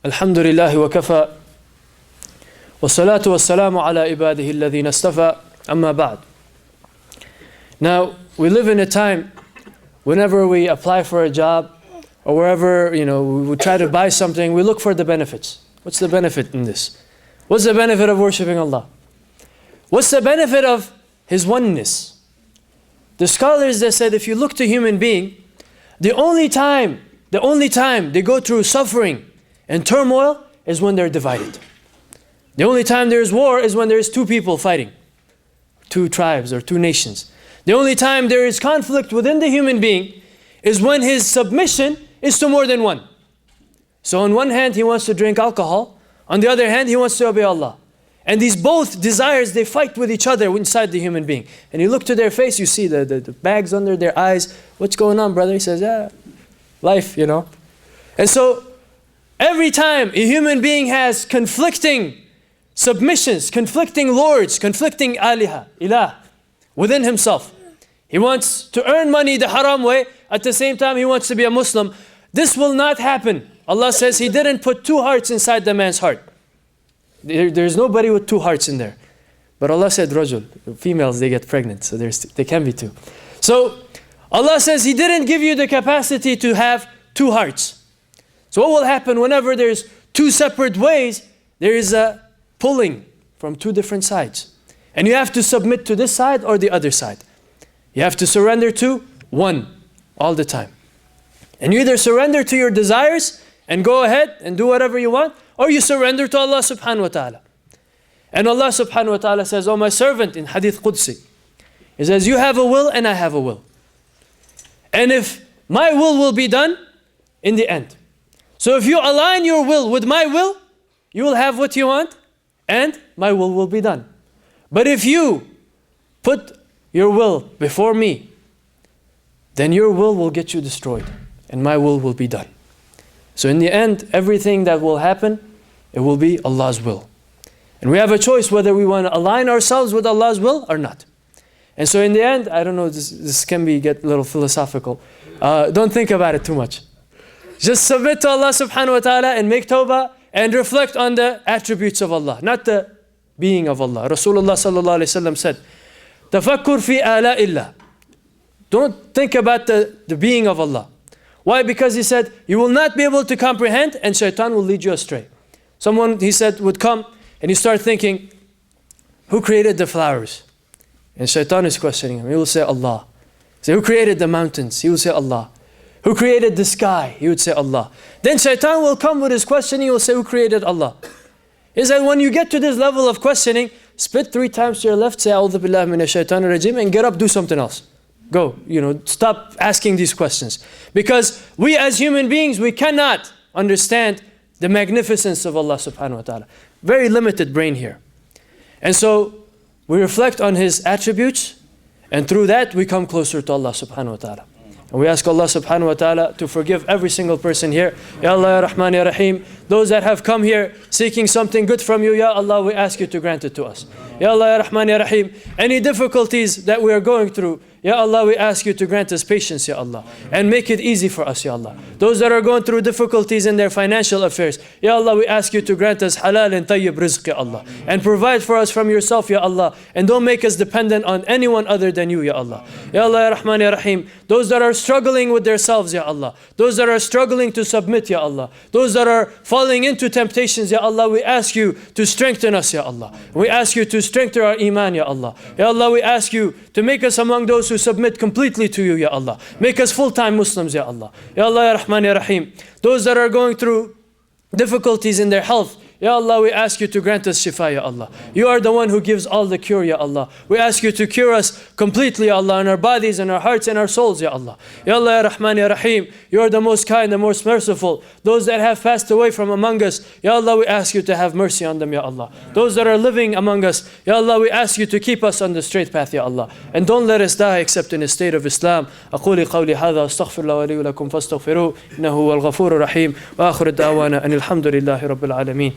Alhamdulillahi wa kafa. Wassalatu wassalamu ala ibadihi alladhina istafa. Amma ba'd. Now, we live in a time whenever we apply for a job or wherever, we try to buy something, we look for the benefits. What's the benefit in this? What's the benefit of worshiping Allah? What's the benefit of His oneness? The scholars, they said, if you look to human being, the only time they go through suffering and turmoil is when they're divided. The only time there is war is when there is two people fighting, two tribes or two nations. The only time there is conflict within the human being is when his submission is to more than one. So on one hand, he wants to drink alcohol. On the other hand, he wants to obey Allah. And these both desires, they fight with each other inside the human being. And you look to their face, you see the bags under their eyes. What's going on, brother? He says, life, And so, every time a human being has conflicting submissions, conflicting lords, conflicting ilah, within himself. He wants to earn money the haram way, at the same time he wants to be a Muslim. This will not happen. Allah says He didn't put two hearts inside the man's heart. There's nobody with two hearts in there. But Allah said, rajul, females, they get pregnant, so they can be two. So, Allah says He didn't give you the capacity to have two hearts. So what will happen whenever there's two separate ways? There is a pulling from two different sides. And you have to submit to this side or the other side. You have to surrender to one all the time. And you either surrender to your desires and go ahead and do whatever you want, or you surrender to Allah subhanahu wa ta'ala. And Allah subhanahu wa ta'ala says, "Oh my servant," in Hadith Qudsi, He says, "You have a will and I have a will. And if my will be done in the end. So if you align your will with my will, you will have what you want and my will be done. But if you put your will before me, then your will get you destroyed and my will be done." So in the end, everything that will happen, it will be Allah's will. And we have a choice whether we want to align ourselves with Allah's will or not. And so in the end, I don't know, this can get a little philosophical. Don't think about it too much. Just submit to Allah subhanahu wa ta'ala and make tawbah and reflect on the attributes of Allah, not the being of Allah. Rasulullah sallallahu alayhi wa sallam said, "Tafakkur fi ala illah." Don't think about the being of Allah. Why? Because He said, you will not be able to comprehend and shaitan will lead you astray. Someone, he said, would come and he start thinking, who created the flowers? And shaitan is questioning him. He will say, Allah. Say, who created the mountains? He will say, Allah. Who created the sky? He would say, Allah. Then shaitan will come with his questioning. He will say, who created Allah? He said, when you get to this level of questioning, spit 3 times to your left, say, A'udhu billahi minash shaitanir rajim, and get up, do something else. Go, stop asking these questions. Because we as human beings, we cannot understand the magnificence of Allah subhanahu wa ta'ala. Very limited brain here. And so, we reflect on His attributes, and through that we come closer to Allah subhanahu wa ta'ala. And we ask Allah subhanahu wa ta'ala to forgive every single person here. Ya Allah, Ya Rahman, Ya Rahim. Those that have come here seeking something good from you, Ya Allah, we ask you to grant it to us. Ya Allah, Ya Rahman, Ya Rahim. Any difficulties that we are going through, Ya Allah, we ask you to grant us patience, Ya Allah, and make it easy for us, Ya Allah. Those that are going through difficulties in their financial affairs, Ya Allah, we ask you to grant us halal and tayyib rizq, Ya Allah, and provide for us from yourself, Ya Allah, and don't make us dependent on anyone other than you, Ya Allah. Ya Allah, Ya Rahman, Ya Rahim. Those that are struggling with themselves, Ya Allah. Those that are struggling to submit, Ya Allah. Those that are falling into temptations, Ya Allah, we ask you to strengthen us, Ya Allah. We ask you to strengthen our iman, Ya Allah. Ya Allah, we ask you to make us among those who submit completely to you, Ya Allah. Make us full-time Muslims, Ya Allah. Ya Allah, Ya Rahman, Ya Rahim. Those that are going through difficulties in their health, Ya Allah, we ask you to grant us shifa, Ya Allah. You are the one who gives all the cure, Ya Allah. We ask you to cure us completely, Ya Allah, in our bodies, in our hearts, and our souls, Ya Allah. Ya Allah, Ya Rahman, Ya Rahim. You are the most kind, the most merciful. Those that have passed away from among us, Ya Allah, we ask you to have mercy on them, Ya Allah. Those that are living among us, Ya Allah, we ask you to keep us on the straight path, Ya Allah. And don't let us die except in a state of Islam. أقول قولي هذا أستغفر الله ولي ولكم فاستغفروه إنه هو الغفور الرحيم وآخر الدعوانا أن الحمد لله رب العالمين.